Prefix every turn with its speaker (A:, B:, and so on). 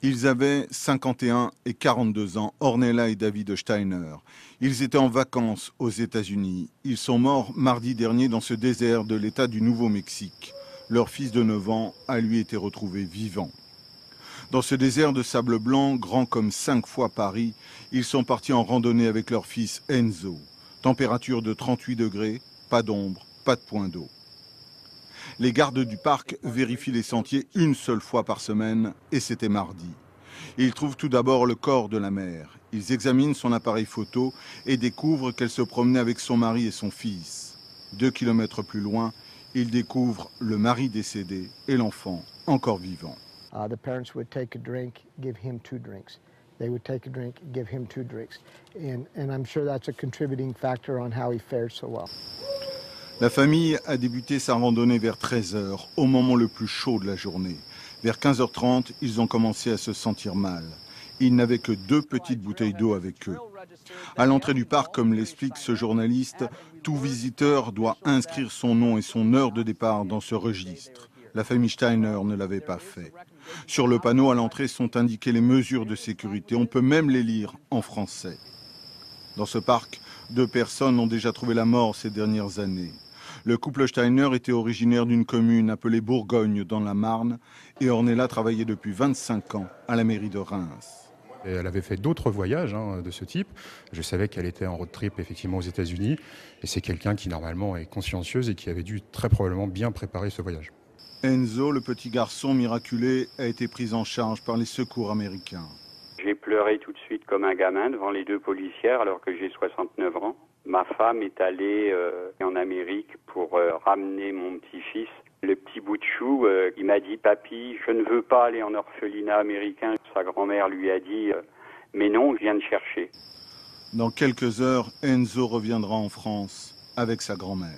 A: Ils avaient 51 et 42 ans, Ornella et David Steiner. Ils étaient en vacances aux États-Unis. Ils sont morts mardi dernier dans ce désert de l'État du Nouveau-Mexique. Leur fils de 9 ans a lui été retrouvé vivant. Dans ce désert de sable blanc, grand comme 5 fois Paris, ils sont partis en randonnée avec leur fils Enzo. Température de 38 degrés, pas d'ombre, pas de point d'eau. Les gardes du parc vérifient les sentiers une seule fois par semaine et c'était mardi. Ils trouvent tout d'abord le corps de la mère. Ils examinent son appareil photo et découvrent qu'elle se promenait avec son mari et son fils. 2 kilomètres plus loin, ils découvrent le mari décédé et l'enfant encore vivant.
B: The parents would take a drink, give him 2 drinks. They would take a drink, give him 2 drinks. And I'm sure that's a contributing factor on how he fared so well.
A: La famille a débuté sa randonnée vers 13 h, au moment le plus chaud de la journée. Vers 15 h 30, ils ont commencé à se sentir mal. Ils n'avaient que 2 petites bouteilles d'eau avec eux. À l'entrée du parc, comme l'explique ce journaliste, tout visiteur doit inscrire son nom et son heure de départ dans ce registre. La famille Steiner ne l'avait pas fait. Sur le panneau à l'entrée sont indiquées les mesures de sécurité. On peut même les lire en français. Dans ce parc, 2 personnes ont déjà trouvé la mort ces dernières années. Le couple Steiner était originaire d'une commune appelée Bourgogne dans la Marne et Ornella travaillait depuis 25 ans à la mairie de Reims.
C: Et elle avait fait d'autres voyages de ce type. Je savais qu'elle était en road trip effectivement aux États-Unis et c'est quelqu'un qui normalement est consciencieuse et qui avait dû très probablement bien préparer ce voyage.
A: Enzo, le petit garçon miraculé, a été pris en charge par les secours américains.
D: J'ai pleuré tout de suite comme un gamin devant les 2 policières alors que j'ai 69 ans. Ma femme est allée en Amérique pour ramener mon petit-fils. Le petit bout de chou, il m'a dit « Papy, je ne veux pas aller en orphelinat américain ». Sa grand-mère lui a dit « Mais non, je viens de chercher ».
A: Dans quelques heures, Enzo reviendra en France avec sa grand-mère.